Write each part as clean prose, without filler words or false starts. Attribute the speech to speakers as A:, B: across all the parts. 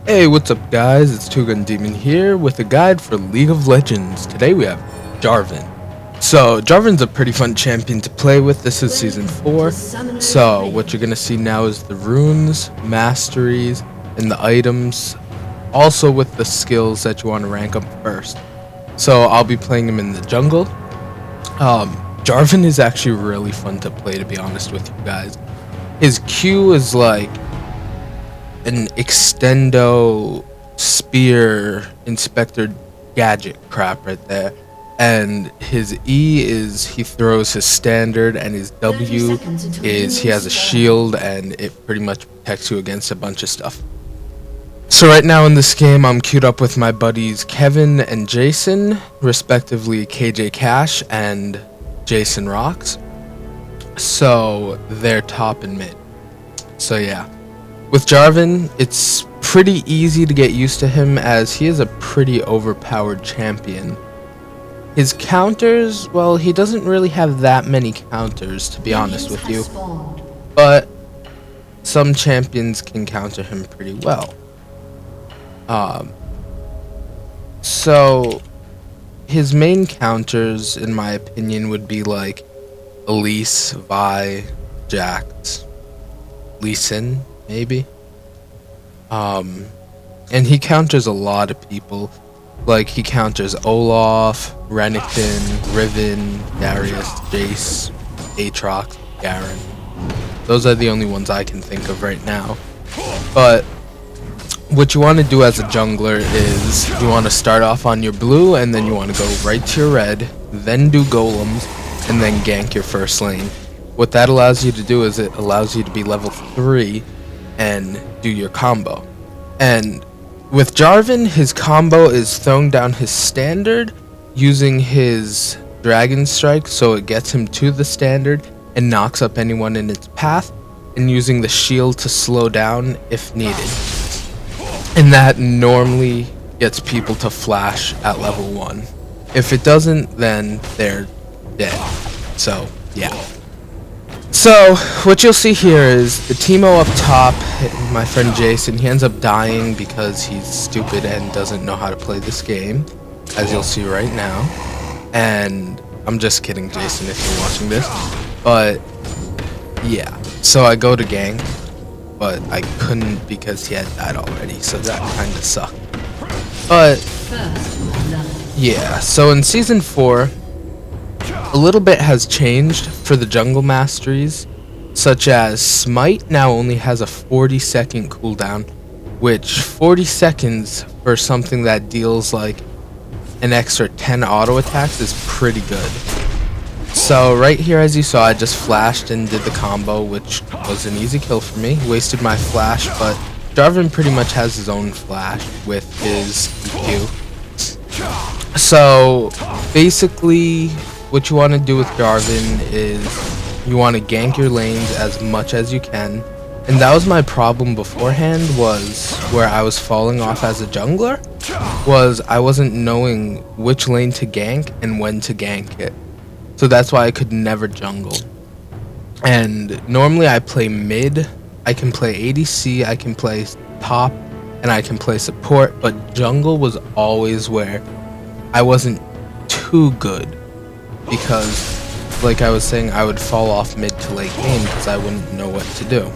A: Hey, what's up guys? It's Two Gun Demon here with a guide for League of Legends. Today we have Jarvan. So, Jarvan's a pretty fun champion to play with. This is Season 4. So, what you're going to see now is the runes, masteries, and the items. Also with the skills that you want to rank up first. So, I'll be playing him in the jungle. Jarvan is actually really fun to play, to be honest with you guys. His Q is like an extendo spear inspector gadget crap right there, and his E is he throws his standard, and his W is he has a shield and it pretty much protects you against a bunch of stuff. So right now in this game I'm queued up with my buddies Kevin and Jason, respectively KJ Cash and Jason Rocks. So they're top and mid. So yeah. With Jarvan, it's pretty easy to get used to him as he is a pretty overpowered champion. His counters, well, he doesn't really have that many counters, to be honest with you. But some champions can counter him pretty well. So his main counters, in my opinion, would be like Elise, Vi, Jax, Lee Sin, maybe. And he counters a lot of people. Like, he counters Olaf, Renekton, Riven, Darius, Jace, Aatrox, Garen. Those are the only ones I can think of right now. But what you want to do as a jungler is you want to start off on your blue, and then you want to go right to your red, then do golems, and then gank your first lane. What that allows you to do is it allows you to be level 3 and do your combo. And with Jarvan, his combo is throwing down his standard using his dragon strike, so it gets him to the standard and knocks up anyone in its path, and using the shield to slow down if needed. And that normally gets people to flash at level 1. If it doesn't, then they're dead. So yeah. So, what you'll see here is the Teemo up top, my friend Jason, he ends up dying because he's stupid and doesn't know how to play this game, as you'll see right now. And I'm just kidding, Jason, if you're watching this. But, yeah. So I go to gank, but I couldn't because he had died already, so that kind of sucked. But, yeah, so in Season 4, a little bit has changed for the jungle masteries, such as Smite now only has a 40-second cooldown, which 40 seconds for something that deals like an extra 10 auto attacks is pretty good. So right here, as you saw, I just flashed and did the combo, which was an easy kill for me. Wasted my flash, but Jarvan pretty much has his own flash with his EQ. So basically, what you want to do with Jarvan is you want to gank your lanes as much as you can. And that was my problem beforehand, was where I was falling off as a jungler, was I wasn't knowing which lane to gank and when to gank it. So that's why I could never jungle. And normally I play mid, I can play ADC, I can play top, and I can play support, but jungle was always where I wasn't too good. Because, like I was saying, I would fall off mid to late game because I wouldn't know what to do.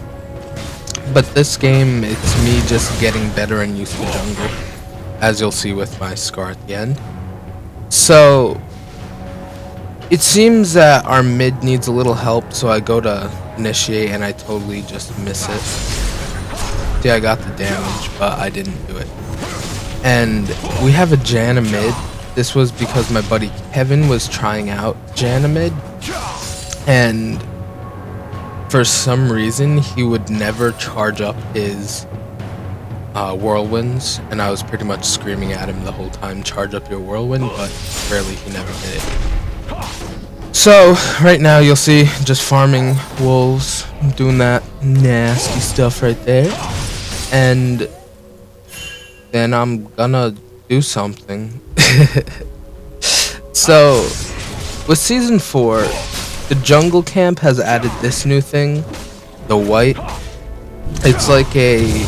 A: But this game, it's me just getting better and used to jungle, as you'll see with my scar at the end. So, it seems that our mid needs a little help, so I go to initiate and I totally just miss it. See, I got the damage, but I didn't do it. And we have a Janna mid. This was because my buddy Kevin was trying out Janna mid, and for some reason he would never charge up his whirlwinds, and I was pretty much screaming at him the whole time, charge up your whirlwind, but apparently he never did it. So right now you'll see just farming wolves, doing that nasty stuff right there, and then I'm gonna do something. So, with Season 4, the jungle camp has added this new thing, the white. It's like a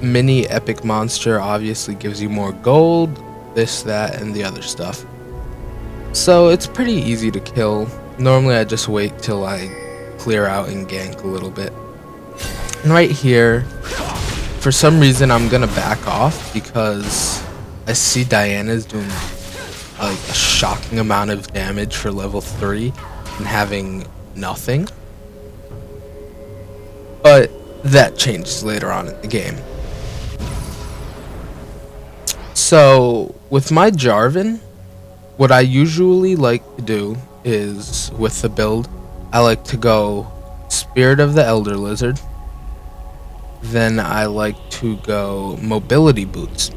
A: mini epic monster obviously gives you more gold, this, that, and the other stuff. So it's pretty easy to kill. Normally I just wait till I clear out and gank a little bit. And right here, for some reason I'm gonna back off because I see Diana's doing like a shocking amount of damage for level 3 and having nothing. But that changes later on in the game. So with my Jarvan, what I usually like to do is, with the build, I like to go Spirit of the Elder Lizard. Then I like to go Mobility Boots.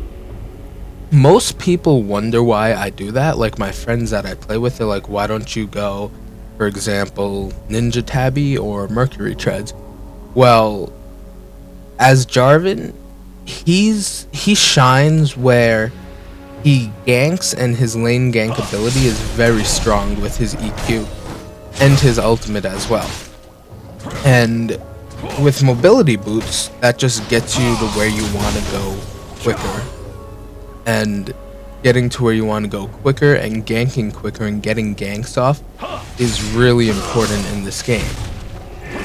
A: Most people wonder why I do that. Like my friends that I play with, they're like, why don't you go, for example, Ninja Tabby or Mercury Treads? Well, as Jarvan, he shines where he ganks, and his lane gank ability is very strong with his EQ and his ultimate as well. And with mobility boots, that just gets you to where you want to go quicker. And getting to where you want to go quicker and ganking quicker and getting ganks off is really important in this game.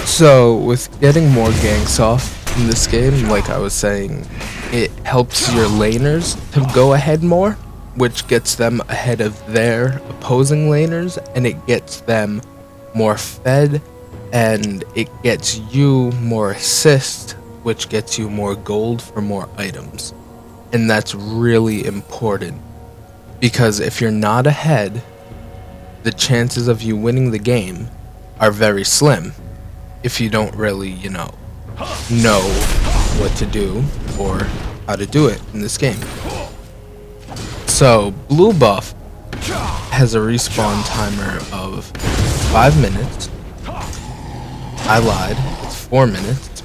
A: So with getting more ganks off in this game, like I was saying, it helps your laners to go ahead more, which gets them ahead of their opposing laners, and it gets them more fed, and it gets you more assist, which gets you more gold for more items. And that's really important, because if you're not ahead, the chances of you winning the game are very slim if you don't really, know what to do or how to do it in this game. So blue buff has a respawn timer of 5 minutes. I lied, it's 4 minutes.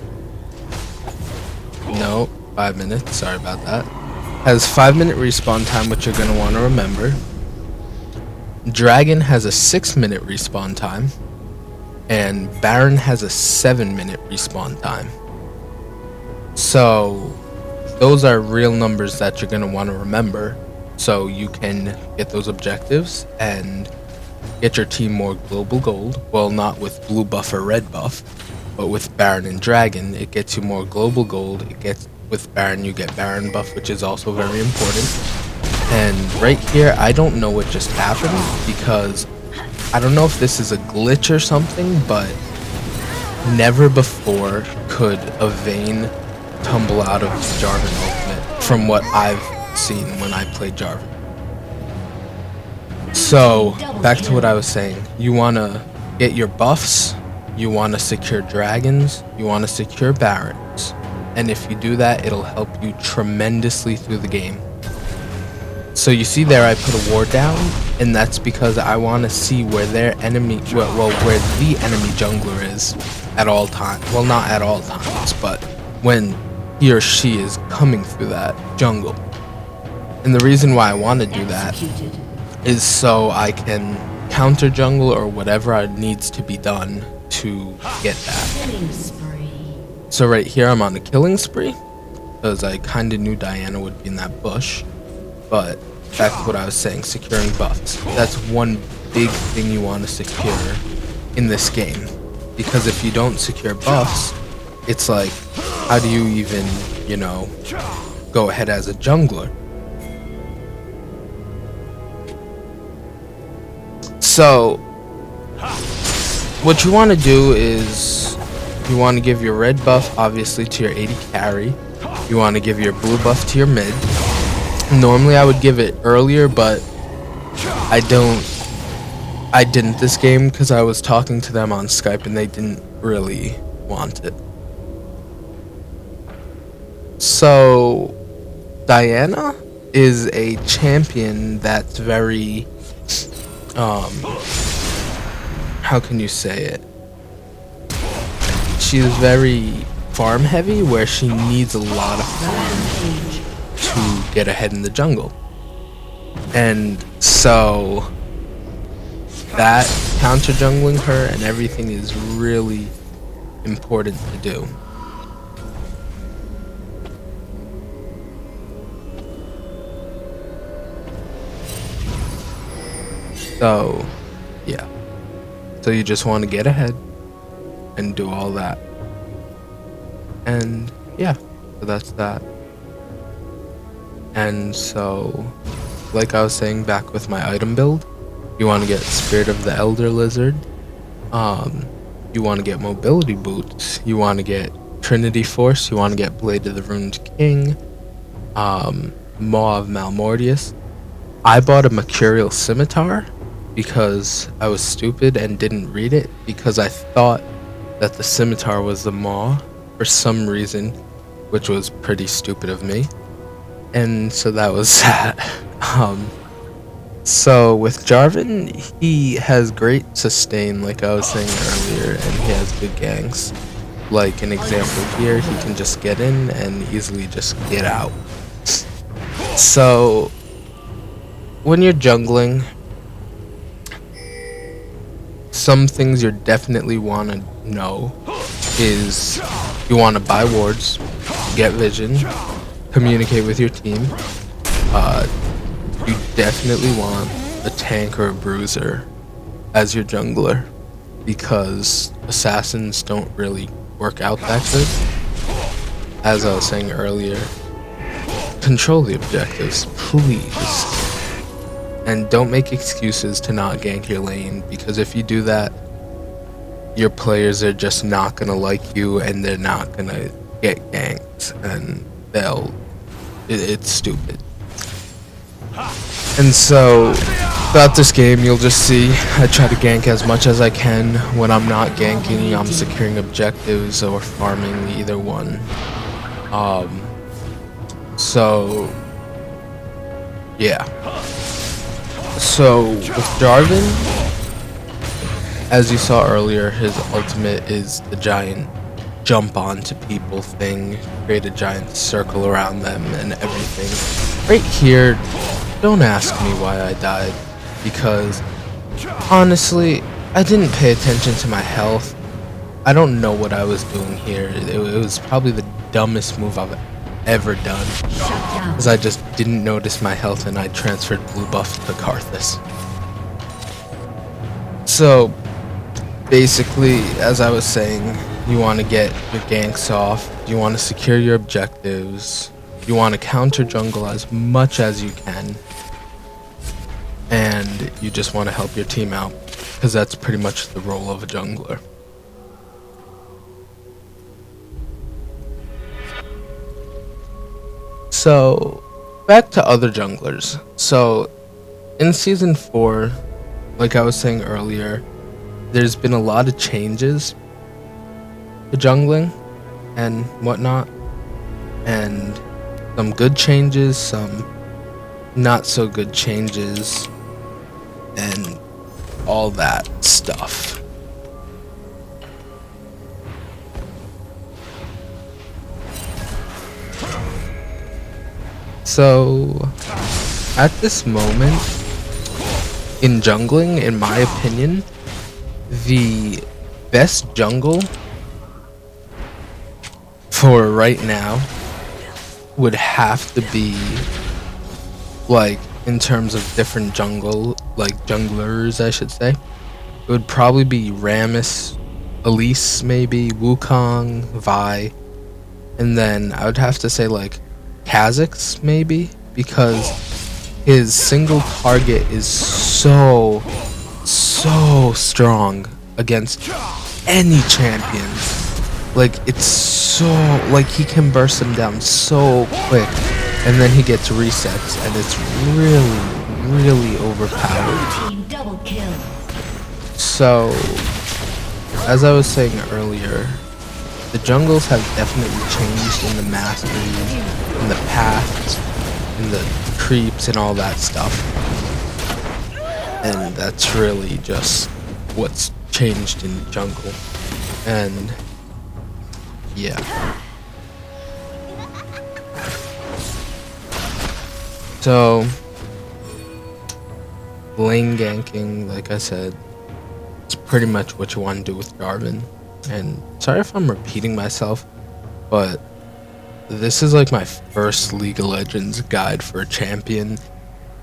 A: No, 5 minutes, sorry about that. Has 5-minute respawn time, which you're going to want to remember. Dragon has a 6-minute respawn time, and Baron has a 7-minute respawn time. So those are real numbers that you're going to want to remember, so you can get those objectives and get your team more global gold. Well, not with blue buff or red buff, but with Baron and Dragon, it gets you more global gold. With Baron, you get Baron buff, which is also very important. And right here, I don't know what just happened, because I don't know if this is a glitch or something, but never before could a Vayne tumble out of Jarvan ultimate from what I've seen when I played Jarvan. So back to what I was saying, you want to get your buffs, you want to secure dragons, you want to secure barons, and if you do that, it'll help you tremendously through the game. So you see there I put a ward down, and that's because I want to see where their enemy, where the enemy jungler is at all times. Well, not at all times, but when he or she is coming through that jungle. And the reason why I want to do that is so I can counter jungle or whatever needs to be done to get that. So right here I'm on a killing spree, because I kind of knew Diana would be in that bush. But back to what I was saying, securing buffs. That's one big thing you want to secure in this game, because if you don't secure buffs, it's like, how do you even, go ahead as a jungler? So what you want to do is you want to give your red buff obviously to your AD carry. You want to give your blue buff to your mid. Normally I would give it earlier, but I didn't this game because I was talking to them on Skype and they didn't really want it. So Diana is a champion that's very how can you say it? She is very farm heavy, where she needs a lot of farm to get ahead in the jungle. And so that counter jungling her and everything is really important to do. So, yeah. So you just want to get ahead and do all that. And yeah, so that's that. And so, like I was saying back with my item build, you want to get Spirit of the Elder Lizard. You want to get Mobility Boots. You want to get Trinity Force. You want to get Blade of the Ruined King. Maw of Malmortius. I bought a Mercurial Scimitar because I was stupid and didn't read it, because I thought that the Scimitar was the Maw for some reason, which was pretty stupid of me. And so that was that. So with Jarvan, he has great sustain, like I was saying earlier, and he has good ganks. Like an example here, he can just get in and easily just get out. So when you're jungling, some things you definitely want to know is you want to buy wards, get vision, communicate with your team. You definitely want a tank or a bruiser as your jungler, because assassins don't really work out that good. As I was saying earlier, control the objectives, please. And don't make excuses to not gank your lane, because if you do that, your players are just not gonna like you and they're not gonna get ganked, and it's stupid. And so throughout this game, you'll just see I try to gank as much as I can. When I'm not ganking, I'm securing objectives or farming, either one. So yeah. So with Jarvan, as you saw earlier, his ultimate is the giant jump onto people thing, create a giant circle around them and everything. Right here, don't ask me why I died, because honestly, I didn't pay attention to my health. I don't know what I was doing here. It was probably the dumbest move I've ever done, because I just didn't notice my health and I transferred blue buff to Karthus. So basically, as I was saying, you want to get your ganks off, you want to secure your objectives, you want to counter jungle as much as you can, and you just want to help your team out, because that's pretty much the role of a jungler. So back to other junglers. So in season 4, like I was saying earlier, there's been a lot of changes to jungling and whatnot, and some good changes, some not so good changes, and all that stuff. So at this moment in jungling, in my opinion, the best jungle for right now would have to be, like, in terms of different junglers, I should say, it would probably be Rammus, Elise, maybe Wukong, Vi, and then I would have to say like Kha'Zix maybe, because his single target is so strong against any champion. Like, it's so, like, he can burst them down so quick, and then he gets resets, and it's really overpowered.
B: Double kill.
A: So as I was saying earlier, the jungles have definitely changed in the mastery, in the paths, in the creeps, and all that stuff. And that's really just what's changed in the jungle. And yeah. So lane ganking, like I said, it's pretty much what you want to do with Jarvan. And sorry if I'm repeating myself, but this is like my first League of Legends guide for a champion,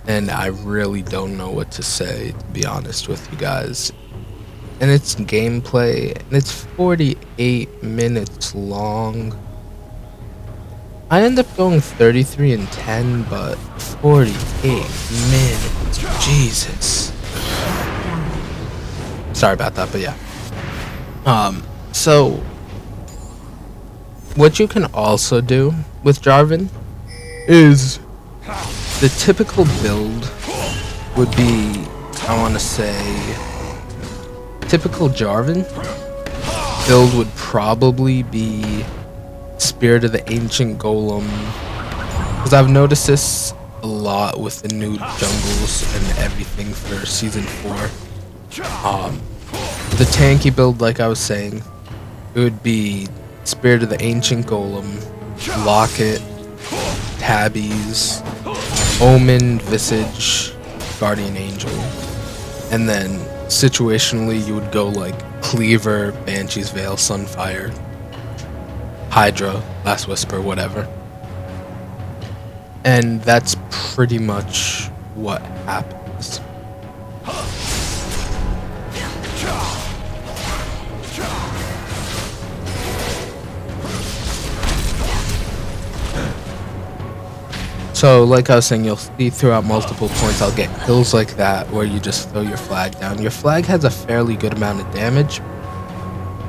A: and I really don't know what to say, to be honest with you guys. And it's gameplay, and it's 48 minutes long. I end up going 33 and 10, but 48 minutes, Jesus. Sorry about that, but yeah. So what you can also do with Jarvan is the typical build would be, I want to say, typical Jarvan build would probably be Spirit of the Ancient Golem, because I've noticed this a lot with the new jungles and everything for season 4. The tanky build, like I was saying, it would be Spirit of the Ancient Golem, Locket, Tabbies, Omen, Visage, Guardian Angel, and then situationally you would go like Cleaver, Banshee's Veil, Sunfire, Hydra, Last Whisper, whatever. And that's pretty much what happens. So like I was saying, you'll see throughout multiple points I'll get kills like that where you just throw your flag down. Your flag has a fairly good amount of damage,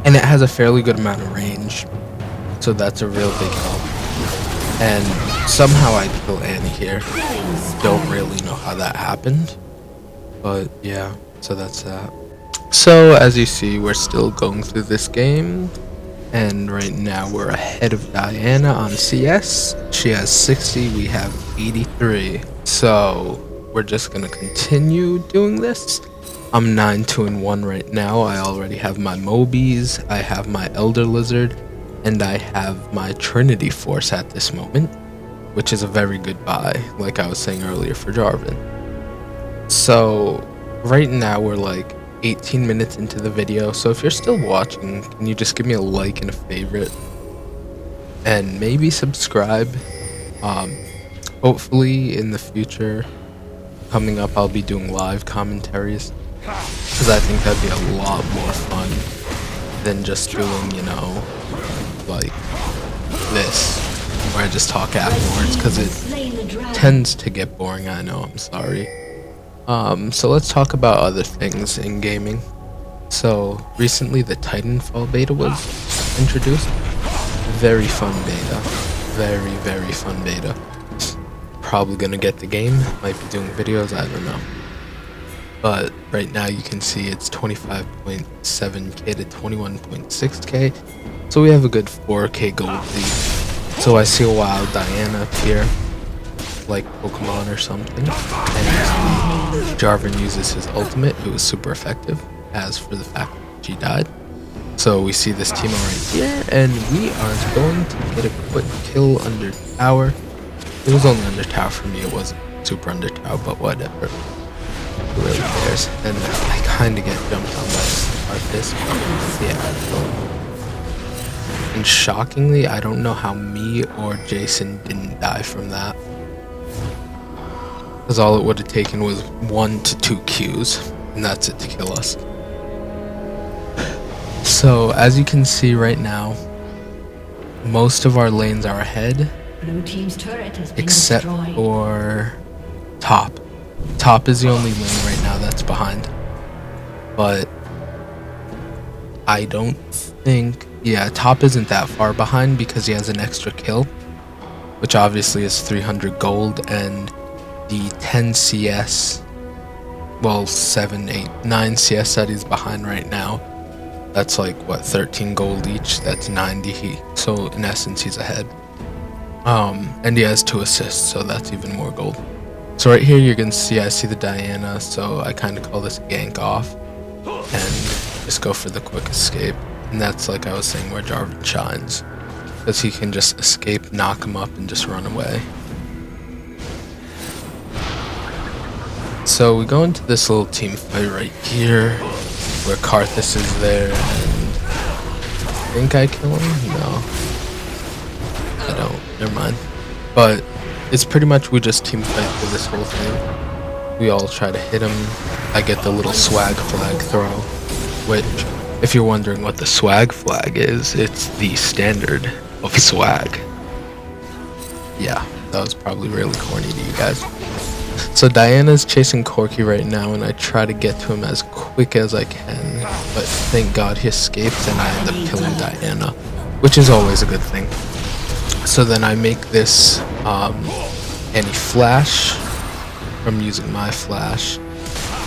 A: and it has a fairly good amount of range. So that's a real big help. And somehow I kill Annie here. Don't really know how that happened. But yeah, so that's that. So as you see, we're still going through this game. And right now we're ahead of Diana on CS. She has 60, we have 83. So we're just gonna continue doing this. I'm 9-2-1 right now. I already have my Mobies, I have my Elder Lizard, and I have my Trinity Force at this moment, which is a very good buy, like I was saying earlier for Jarvan. So right now we're like 18 minutes into the video, so if you're still watching, can you just give me a like and a favorite, and maybe subscribe. Hopefully in the future coming up I'll be doing live commentaries, because I think that'd be a lot more fun than just doing, you know, like this where I just talk afterwards, because it tends to get boring. I know, I'm sorry. So let's talk about other things in gaming. So recently the Titanfall beta was introduced. Very fun beta. Very fun beta. Probably gonna get the game. Might be doing videos, I don't know. But right now you can see it's 25.7k to 21.6k. So we have a good 4k gold lead. So I see a wild Diana appear, like Pokemon or something, and Jarvan uses his ultimate. It was super effective, as for the fact that she died. So we see this team right here, and we are going to get a quick kill under tower. It was only under tower for me, it wasn't super under tower, but whatever. Who really cares? And I kind of get jumped on by this, but yeah. And shockingly, I don't know how me or Jason didn't die from that, because all it would have taken was 1 to 2 Qs, and that's it to kill us. So as you can see right now, most of our lanes are ahead,
B: Blue team's turret has been
A: except
B: destroyed.
A: for top. Top is the only lane right now that's behind. But I don't think, yeah, top isn't that far behind because he has an extra kill, which obviously is 300 gold, and the 10 CS, well, 7, 8, 9 CS that he's behind right now, that's like, what, 13 gold each, that's 90, so in essence he's ahead. And he has 2 assists, so that's even more gold. So right here you can see, I see the Diana, so I kind of call this gank off, and just go for the quick escape. And that's, like I was saying, where Jarvan shines, because he can just escape, knock him up, and just run away. So we go into this little team fight right here, where Karthus is there, and I think I kill him? No. I don't. Never mind. But it's pretty much we just team fight for this whole thing. We all try to hit him. I get the little swag flag throw, which, if you're wondering what the swag flag is, it's the standard of swag. Yeah, that was probably really corny to you guys. So Diana's chasing Corky right now, and I try to get to him as quick as I can, but thank God he escapes and I end up killing Diana, which is always a good thing. So then I make this anti-flash from using my flash,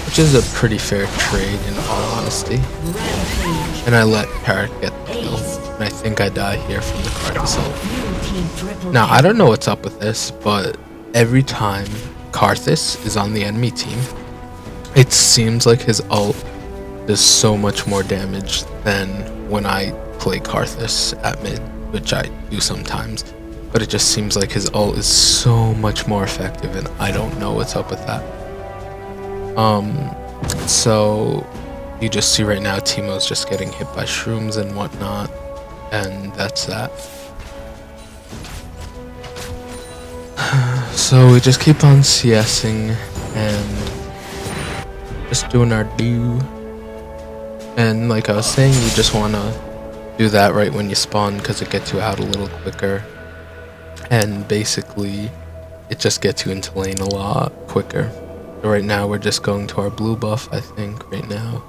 A: which is a pretty fair trade in all honesty. And I let Parrot get the kill, and I think I die here from the card assault. Now I don't know what's up with this, but every time Karthus is on the enemy team, it seems like his ult does so much more damage than when I play Karthus at mid, which I do sometimes. But it just seems like his ult is so much more effective, and I don't know what's up with that. So you just see right now Teemo's just getting hit by shrooms and whatnot, and that's that. So we just keep on CSing and just doing our do. And like I was saying, you just want to do that right when you spawn because it gets you out a little quicker. And basically, it just gets you into lane a lot quicker. So right now, we're just going to our blue buff, I think, right now.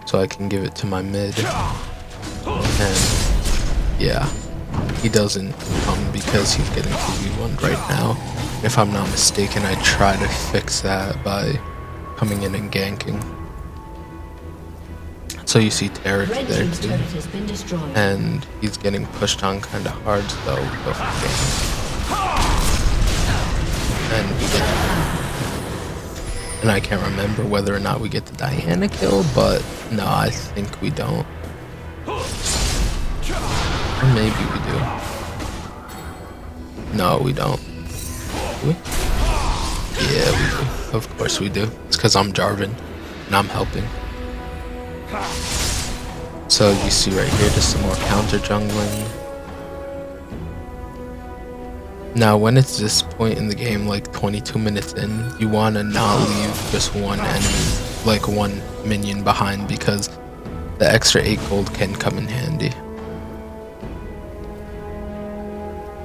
A: So I can give it to my mid. And yeah, he doesn't come because he's getting 2v1'd right now. If I'm not mistaken, I try to fix that by coming in and ganking. So you see Tarek there too, and he's getting pushed on kind of hard, so go for and we get, and I can't remember whether or not we get the Diana kill, but no, I think we don't, or maybe we do. No, we don't. Do we? Yeah, we do. Of course we do. It's because I'm Jarvan and I'm helping. So you see right here just some more counter jungling. Now when it's this point in the game, like 22 minutes in, you want to not leave just one enemy, like one minion behind, because the extra 8 gold can come in handy.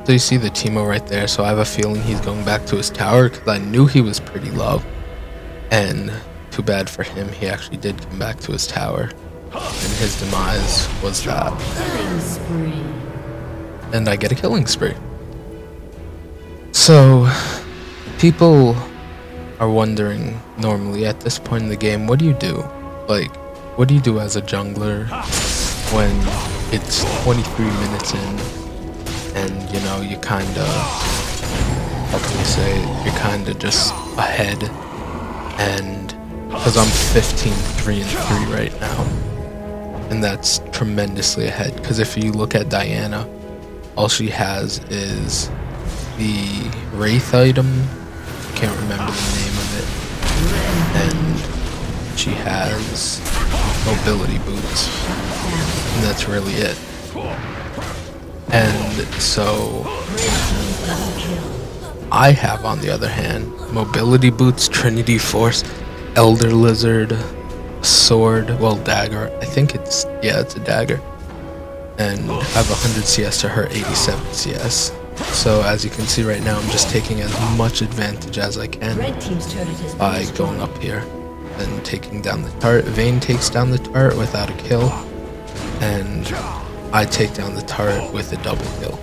A: So you see the Teemo right there, so I have a feeling he's going back to his tower because I knew he was pretty low. And too bad for him, he actually did come back to his tower. And his demise was that. And I get a killing spree. So, people are wondering normally at this point in the game, what do you do? Like, what do you do as a jungler when it's 23 minutes in and, you know, you kinda, how can we say, you're kinda just ahead, and because I'm 15-3-3 right now, and that's tremendously ahead, because if you look at Diana, all she has is the Wraith item, can't remember the name of it, and she has mobility boots, and that's really it. And so I have, on the other hand, mobility boots, Trinity Force, Elder Lizard, sword, well, dagger, I think it's, yeah, it's a dagger, and I have 100 CS to her 87 CS. So as you can see right now, I'm just taking as much advantage as I can by going up here and taking down the turret. Vayne takes down the turret without a kill, and I take down the turret with a double kill.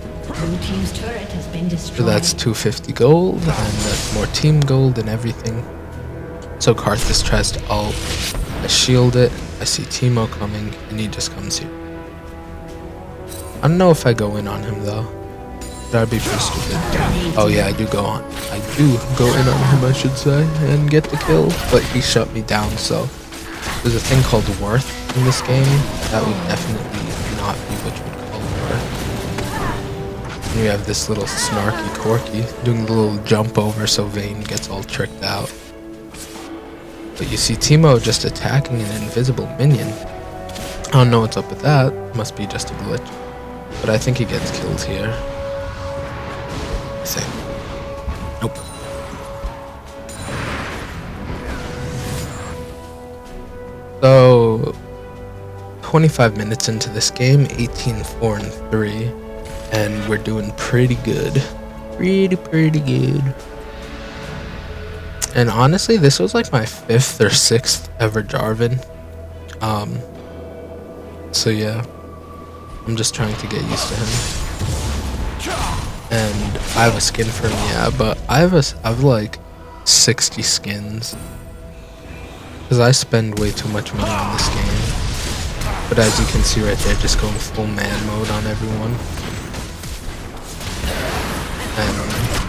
A: So that's 250 gold, and that's more team gold and everything. So Karthus tries to ult, I shield it, I see Teemo coming, and he just comes here. I don't know if I go in on him though. That'd be pretty stupid. Oh yeah, I do go in on him, I should say, and get the kill, but he shut me down. So there's a thing called worth in this game that would definitely not be what you would call worth. And we have this little snarky Corky doing the little jump over so Vayne gets all tricked out. But you see Teemo just attacking an invisible minion. I don't know what's up with that, must be just a glitch. But I think he gets killed here. I think. Nope. So 25 minutes into this game, 18-4-3, and we're doing pretty good. Pretty good. And honestly, this was like my 5th or 6th ever Jarvan. So yeah, I'm just trying to get used to him. And I have a skin for him, yeah, but I've like 60 skins. Because I spend way too much money on this game. But as you can see right there, just going full man mode on everyone. And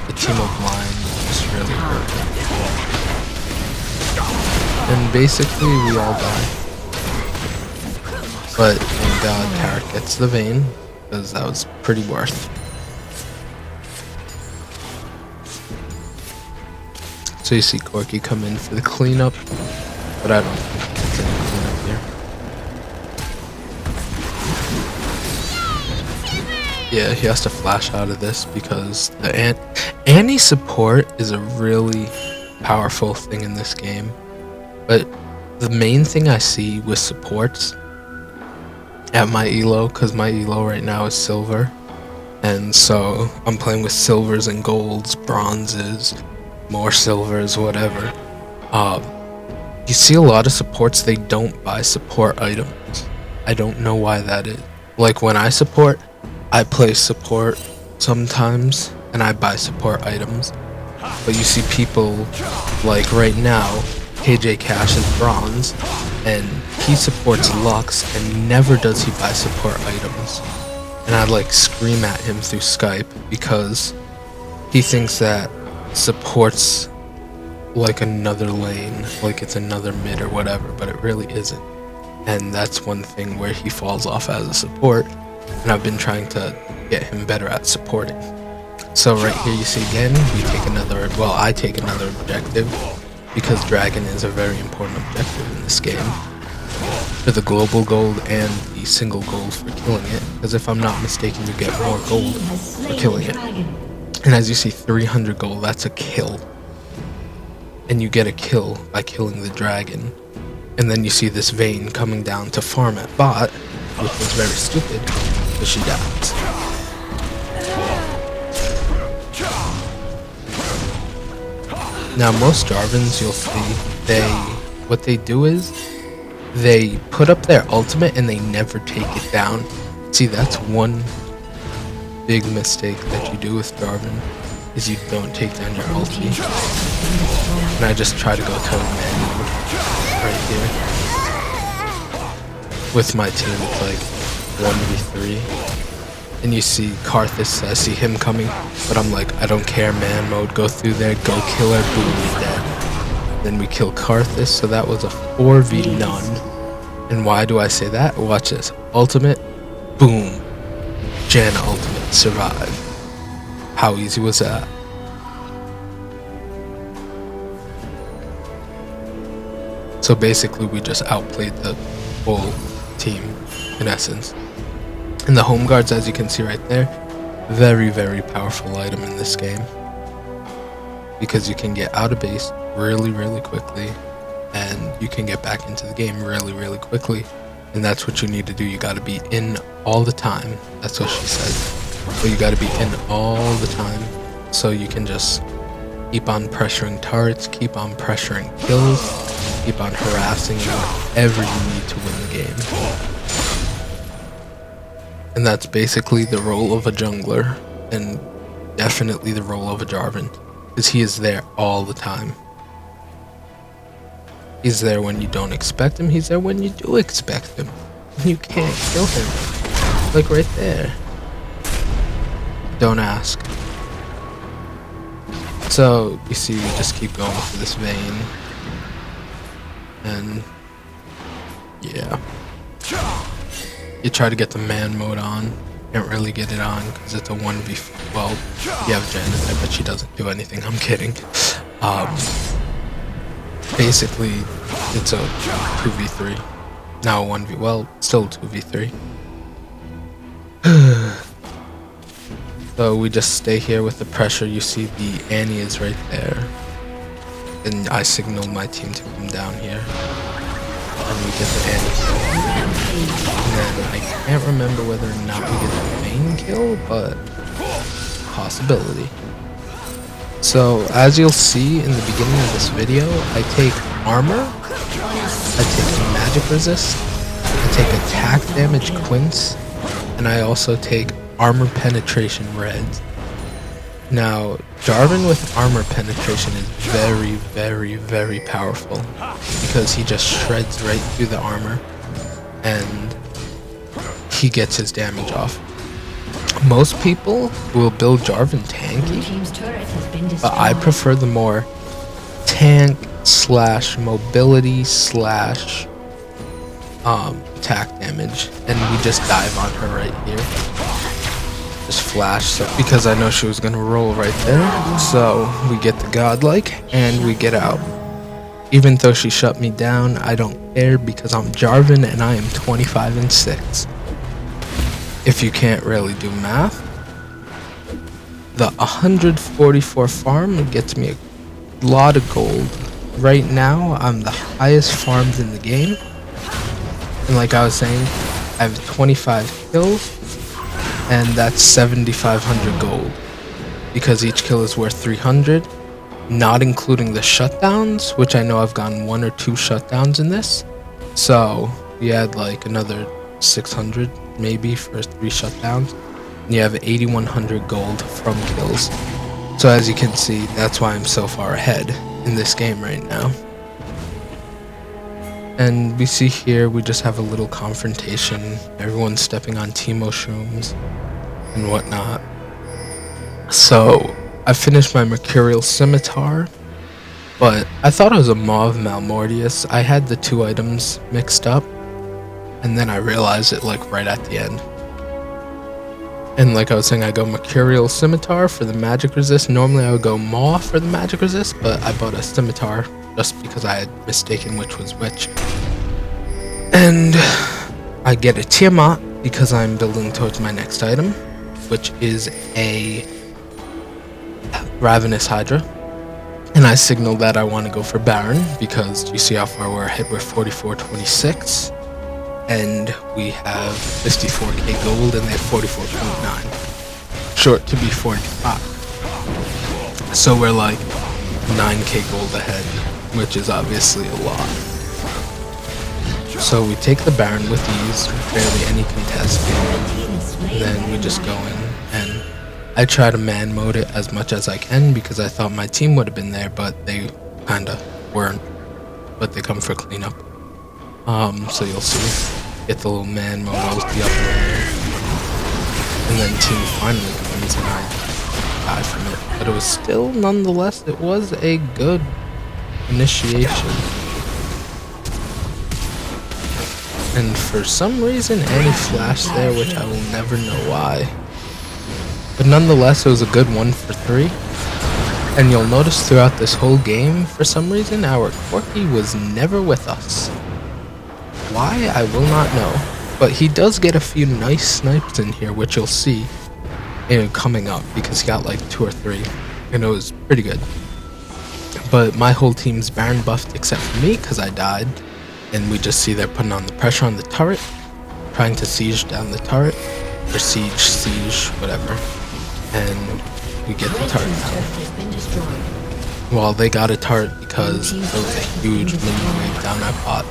A: the team of blind just really hurt. And basically we all die. But thank God Carrot gets the vein, because that was pretty worth. So you see Corky come in for the cleanup, but I don't think it's any cleanup here. Yeah, he has to flash out of this because the Annie support is a really powerful thing in this game. But the main thing I see with supports at my elo, because my elo right now is silver, and so I'm playing with silvers and golds, bronzes, more silvers, whatever. You see a lot of supports, they don't buy support items. I don't know why that is. Like when I support, I play support sometimes and I buy support items. But you see people like right now, KJ Cash is bronze and he supports Lux and never does he buy support items. And I'd like scream at him through Skype because he thinks that supports like another lane, like it's another mid or whatever, but it really isn't. And that's one thing where he falls off as a support, and I've been trying to get him better at supporting. So right here you see again, we take another, well, I take another objective, because Dragon is a very important objective in this game, for the global gold and the single gold for killing it, because if I'm not mistaken, you get more gold for killing it. And as you see, 300 gold, that's a kill. And you get a kill by killing the dragon. And then you see this vein coming down to farm at bot, which was very stupid, because she dies. Now most Jarvans, you'll see, what they do is, they put up their ultimate and they never take it down. See, that's one big mistake that you do with Jarvan, is you don't take down your ulti. And I just try to go total man mode right here. With my team, it's like 1v3. And you see Karthus, I see him coming, but I'm like, I don't care, man mode, go through there, go kill her, boom, he's dead. Then we kill Karthus, so that was a 4v none. And why do I say that? Watch this. Ultimate, boom. Janna ultimate, survive. How easy was that? So basically we just outplayed the whole team in essence. And the home guards, as you can see right there, very, very powerful item in this game. Because you can get out of base really, really quickly. And you can get back into the game really, really quickly. And that's what you need to do. You gotta be in all the time. That's what she said. So you gotta be in all the time. So you can just keep on pressuring turrets, keep on pressuring kills, keep on harassing whatever you need to win the game. And that's basically the role of a jungler, and definitely the role of a Jarvan, because he is there all the time. He's there when you don't expect him, he's there when you do expect him. And you can't kill him. Like right there. Don't ask. So, you see, we just keep going for this vein. And yeah. You try to get the man mode on. Can't really get it on because it's a 1v. Well, you have Janna there, but she doesn't do anything. I'm kidding. Basically, it's a 2v3. Now a 1v. Well, still 2v3. So we just stay here with the pressure. You see the Annie is right there. And I signal my team to come down here. and we get the anti-kill. And then I can't remember whether or not we get the main kill, but possibility. So as you'll see in the beginning of this video, I take armor, I take magic resist, I take attack damage quints, and I also take armor penetration reds. Now, Jarvan with armor penetration is very, very, very powerful because he just shreds right through the armor and he gets his damage off. Most people will build Jarvan tanky, but I prefer the more tank slash mobility slash attack damage, and we just dive on her right here. Just flash, so because I know she was gonna roll right there, so we get the godlike and we get out. Even though she shut me down, I don't care because I'm Jarvan and I am 25-6. If you can't really do math, the 144 farm gets me a lot of gold. Right now, I'm the highest farmed in the game, and like I was saying, I have 25 kills. And that's 7,500 gold because each kill is worth 300, not including the shutdowns, which I know I've gotten 1 or 2 shutdowns in this. So you add like another 600 maybe for 3 shutdowns, and you have 8,100 gold from kills. So as you can see, that's why I'm so far ahead in this game right now. And we see here, we just have a little confrontation. Everyone's stepping on Teemo shrooms and whatnot. So, I finished my Mercurial Scimitar, but I thought it was a Mauve Malmortius. I had the 2 items mixed up, and then I realized it like right at the end. And like I was saying, I go Mercurial Scimitar for the magic resist. Normally I would go Maw for the magic resist, but I bought a Scimitar just because I had mistaken which was which. And I get a Tiamat because I'm building towards my next item, which is a Ravenous Hydra. And I signal that I want to go for Baron because you see how far we're ahead. We're 44-26. And we have 54k gold and they have 44.9. Short to be 45. So we're like 9k gold ahead, which is obviously a lot. So we take the Baron with ease, barely any contest. And then we just go in and I try to man mode it as much as I can because I thought my team would have been there, but they kinda weren't. But they come for cleanup. So you'll see. Get the little man mode ulti up there. And then team finally comes and I die from it. But it was still, nonetheless, it was a good initiation. And for some reason, Annie flashed there, which I will never know why. But nonetheless, it was a good 1 for 3. And you'll notice throughout this whole game, for some reason, our Corki was never with us. Why, I will not know. But he does get a few nice snipes in here, which you'll see coming up, because he got like 2 or 3. And it was pretty good. But my whole team's Baron buffed except for me, because I died. And we just see they're putting on the pressure on the turret, trying to siege down the turret, or siege, whatever. And we get the turret down. Well, they got a turret because there was a huge minion wave down our bot.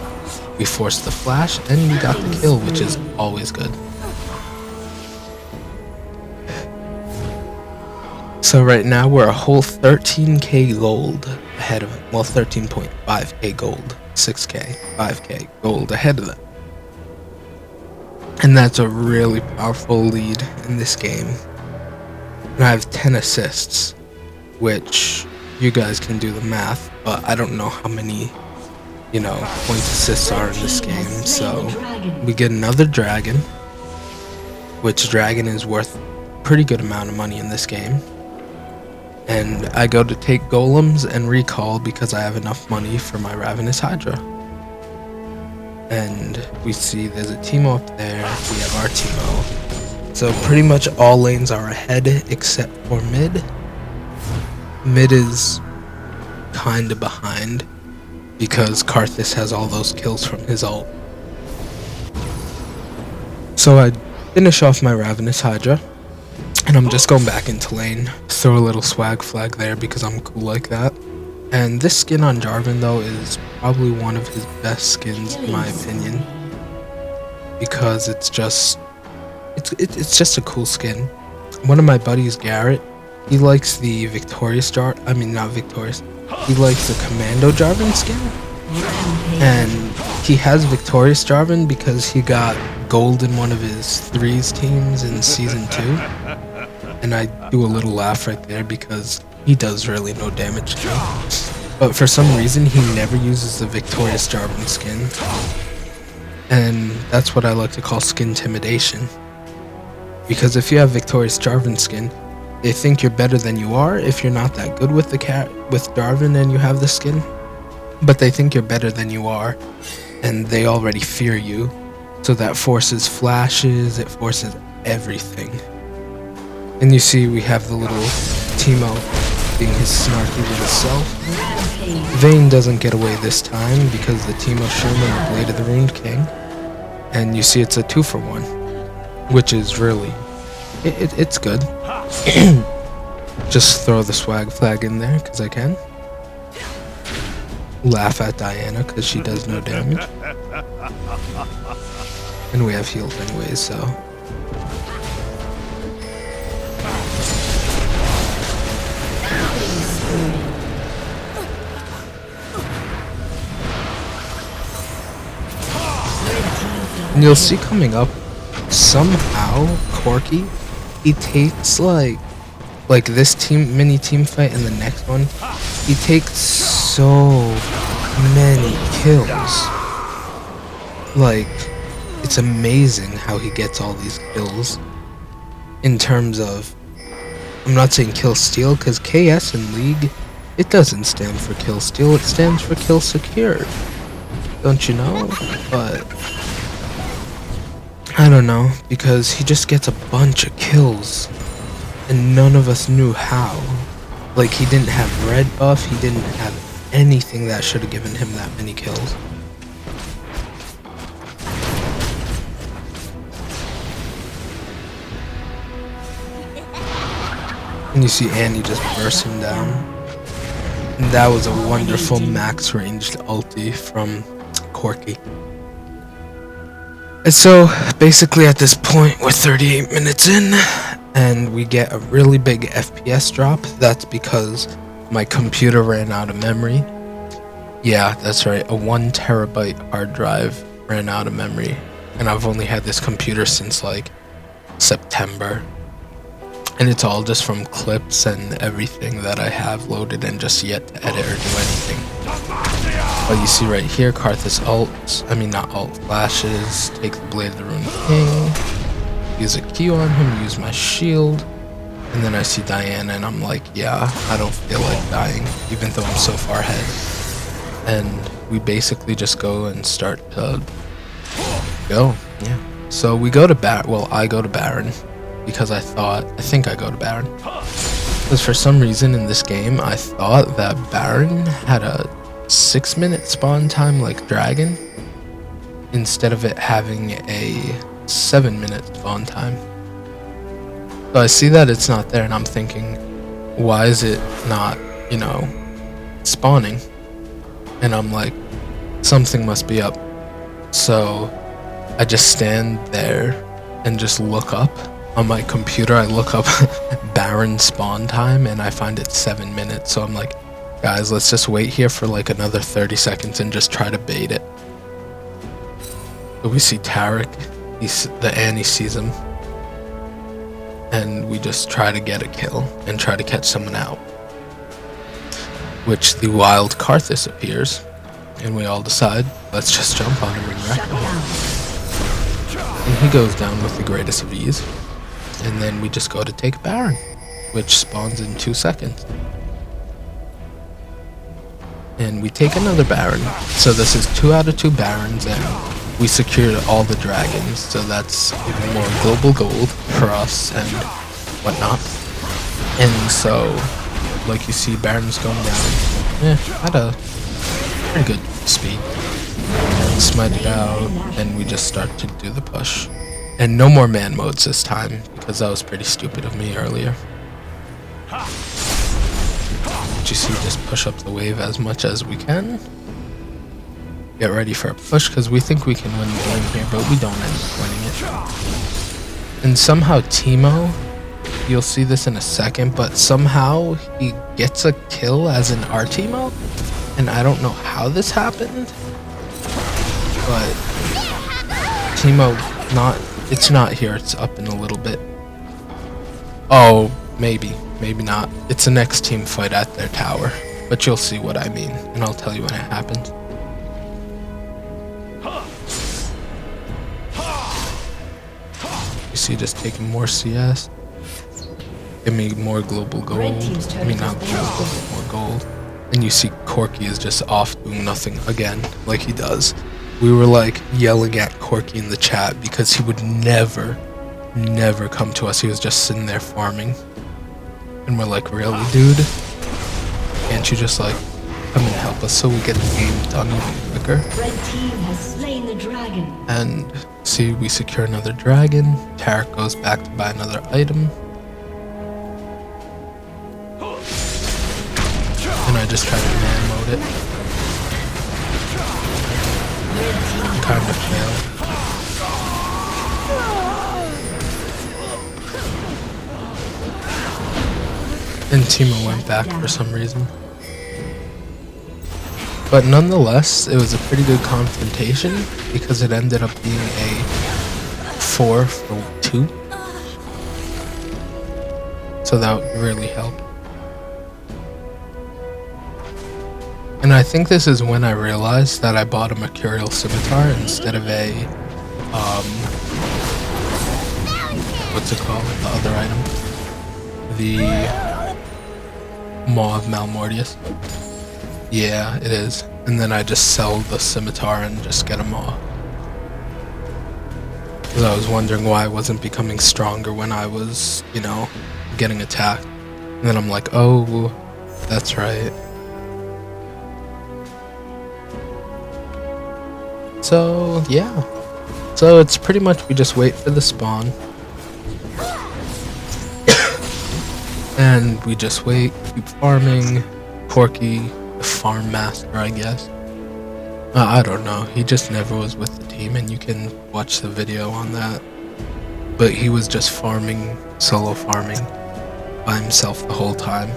A: We forced the flash, and we got the kill, which is always good. So right now, we're a whole 13k gold ahead of it. Well, 13.5k gold. 6k, 5k gold ahead of them. And that's a really powerful lead in this game. And I have 10 assists, which you guys can do the math, but I don't know how many, point assists are in this game. So we get another dragon, which dragon is worth a pretty good amount of money in this game. And I go to take golems and recall because I have enough money for my Ravenous Hydra. And we see there's a Teemo up there, we have our Teemo. So pretty much all lanes are ahead except for mid. Mid is kinda behind. because Karthus has all those kills from his ult. So I finish off my Ravenous Hydra, and I'm just going back into lane. Throw a little swag flag there because I'm cool like that. And this skin on Jarvan though is probably one of his best skins in my opinion, because it's just a cool skin. One of my buddies, Garrett, he likes the not Victorious. He likes the Commando Jarvan skin, and he has Victorious Jarvan because he got gold in one of his threes teams in season 2. And I do a little laugh right there because he does really no damage to me. But for some reason, he never uses the Victorious Jarvan skin. And that's what I like to call skin intimidation. Because if you have Victorious Jarvan skin, they think you're better than you are if you're not that good with with Jarvan and you have the skin. But they think you're better than you are, and they already fear you. So that forces flashes, it forces everything. And you see we have the little Teemo being his snarky little self. Vayne doesn't get away this time because the Teemo Sherman, the Blade of the Ruined King. And you see it's a 2-for-1, which is really, it's good. Just throw the swag flag in there because I can. Laugh at Diana because she does no damage. And we have heals anyways, so. And you'll see coming up, somehow Corki, he takes like this mini team fight and the next one, he takes so many kills. Like, it's amazing how he gets all these kills. In terms of, I'm not saying kill steal, because KS in League, it doesn't stand for kill steal, it stands for kill secure. Don't you know? But I don't know, because he just gets a bunch of kills, and none of us knew how. Like, he didn't have red buff, he didn't have anything that should have given him that many kills. And you see Annie just burst him down. And that was a wonderful max ranged ulti from Corki. And so, basically at this point, we're 38 minutes in, and we get a really big FPS drop. That's because my computer ran out of memory. Yeah, that's right, a 1 terabyte hard drive ran out of memory. And I've only had this computer since like September. And it's all just from clips and everything that I have loaded and just yet to edit or do anything. But you see right here, Karthus flashes, take the Blade of the Ruined King, use a Q on him, use my shield, and then I see Diana and I'm like, yeah, I don't feel like dying, even though I'm so far ahead. And we basically just go and start to go, yeah. So we go to I go to Baron. Because I think I go to Baron. Because for some reason in this game, I thought that Baron had a 6-minute spawn time like Dragon, instead of it having a 7-minute spawn time. So I see that it's not there and I'm thinking, why is it not, spawning? And I'm like, something must be up. So I just stand there and just look up. On my computer, I look up Baron spawn time and I find it 7 minutes. So I'm like, guys, let's just wait here for like another 30 seconds and just try to bait it. So we see Tarek, the Annie sees him. And we just try to get a kill and try to catch someone out. Which the wild Karthus appears. And we all decide, let's just jump on him and wreck him. And he goes down with the greatest of ease. And then we just go to take Baron, which spawns in 2 seconds. And we take another Baron. So this is 2 out of 2 Barons, and we secured all the dragons. So that's even more global gold for us and whatnot. And so, like you see, Baron's going down. pretty good speed. Smite it out, and we just start to do the push. And no more man modes this time, because that was pretty stupid of me earlier. But you see, just push up the wave as much as we can. Get ready for a push, because we think we can win the game here, but we don't end up winning it. And somehow Teemo, you'll see this in a second, but somehow he gets a kill as an our Teemo, and I don't know how this happened, but Teemo, it's not here, it's up in a little bit. Oh, maybe not. It's the next team fight at their tower, but you'll see what I mean, and I'll tell you when it happens. You see, just taking more CS. Give me more global gold. I mean, not global, more gold. And you see Corky is just off doing nothing again, like he does. We were like yelling at Corky in the chat because he would never come to us. He was just sitting there farming. And we're like, really, dude? Can't you just like come and help us so we get the game done even quicker?
B: Red team has slain the dragon.
A: And see, we secure another dragon. Tarek goes back to buy another item. And I just try to man mode it. Kind of failed. And Teemo went back for some reason. But nonetheless, it was a pretty good confrontation because it ended up being a 4-for-2. So that really helped. And I think this is when I realized that I bought a Mercurial Scimitar instead of a, what's it called? The other item? The Maw of Malmortius. Yeah, it is. And then I just sell the Scimitar and just get a Maw. Because I was wondering why I wasn't becoming stronger when I was, you know, getting attacked. And then I'm like, oh, that's right. So, yeah. So it's pretty much we just wait for the spawn. And we just wait, keep farming. Corky, the farm master, I guess. I don't know. He just never was with the team, and you can watch the video on that. But he was just farming, solo farming, by himself the whole time.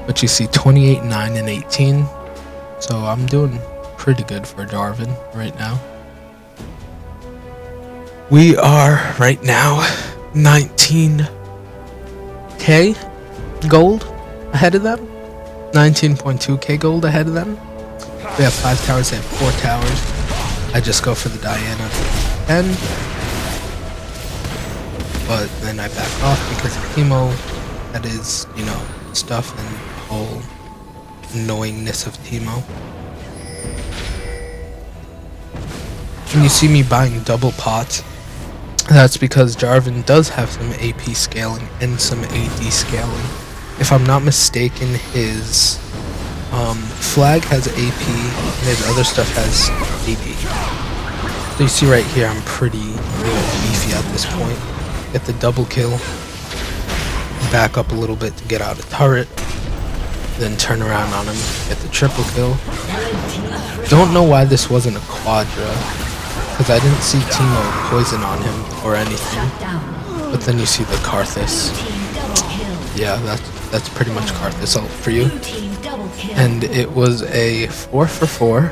A: But you see 28, 9, and 18. So I'm doing pretty good for Jarvan right now. We are right now 19k gold ahead of them. 19.2k gold ahead of them. We have 5 towers, they have 4 towers. I just go for the Diana 10. But then I back off because of Teemo. That is, you know, stuff and the whole annoyingness of Teemo. When you see me buying double pots, that's because Jarvan does have some AP scaling and some AD scaling. If I'm not mistaken, his flag has AP and his other stuff has AD. So you see right here, I'm pretty beefy at this point. Get the double kill, back up a little bit to get out a turret, then turn around on him, get the triple kill. Don't know why this wasn't a quadra, because I didn't see Teemo poison on him or anything. But then you see the Karthus. Yeah, that's pretty much Karthus ult for you. And it was a 4-for-4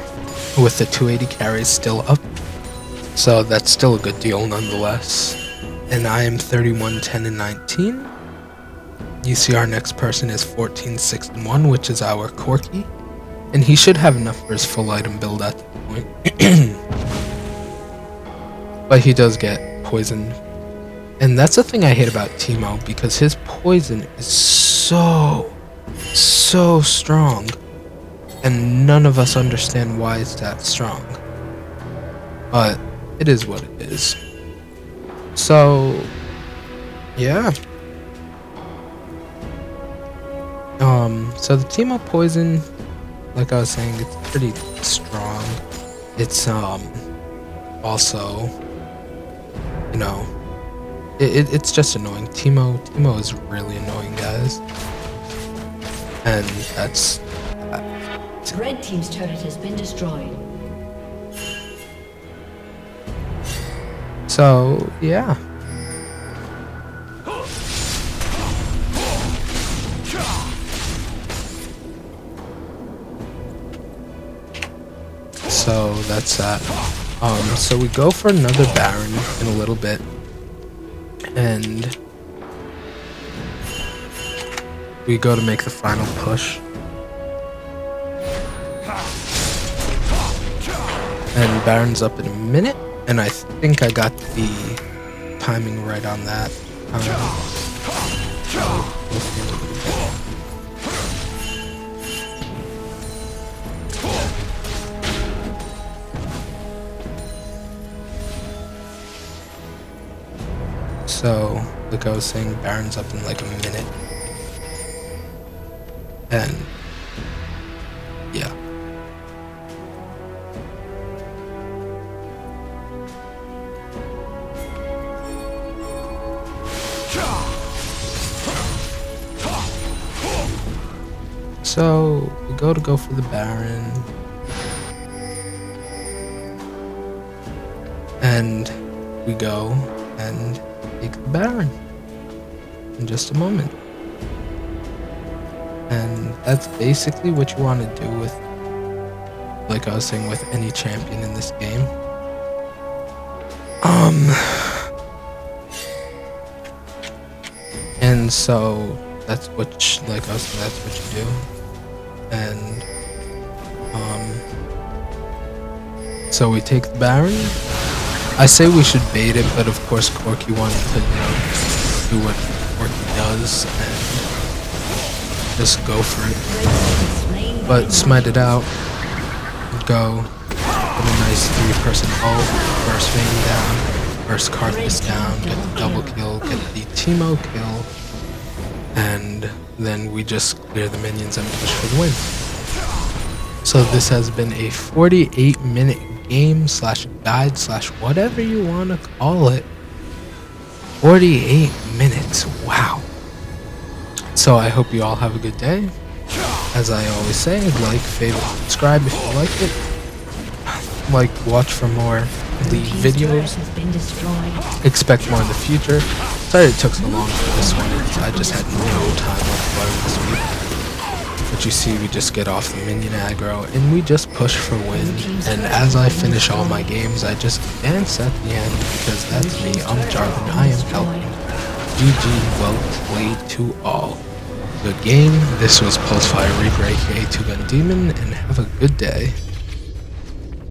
A: with the 280 carries still up. So that's still a good deal nonetheless. And I am 31, 10, and 19. You see our next person is 14, 6, and 1, which is our Corky. And he should have enough for his full item build at the point. But he does get poisoned. And that's the thing I hate about Teemo, because his poison is so strong. And none of us understand why it's that strong. But it is what it is. So, yeah. So the Teemo poison, like I was saying, it's pretty strong. It's also, you know, it's just annoying. Timo is really annoying, guys, and that's.
B: Red team's turret has been destroyed.
A: So yeah. So that's that. So we go for another Baron in a little bit, and we go to make the final push. And Baron's up in a minute, and I think I got the timing right on that. So, like I was saying, Baron's up in like a minute. And, yeah. So, we go for the Baron. And we go and take the Baron in just a moment. And that's basically what you want to do with, like I was saying, with any champion in this game. And so that's what, like I was saying, that's what you do. And so we take the Baron. I say we should bait it, but of course Corky wanted to, do what Corky does and just go for it. But smite it out, go, put a nice 3-person ult, burst Vayne down, burst Karthus down, get the double kill, get the Timo kill, and then we just clear the minions and push for the win. So this has been a 48-minute game / guide / whatever you want to call it. 48 minutes, wow. So I hope you all have a good day. As I always say, like, favorite, subscribe if you like it. Like, watch for more League videos. Expect more in the future. Sorry it took so long for this one. I just had no time whatsoever this week. But you see, we just get off the minion aggro and we just push for win. And as I finish all my games, I just dance at the end because that's me. I'm Jarvan. I am helping. GG, well played to all. Good game. This was Pulsefire Reaper, aka 2 Gun Demon, and have a good day.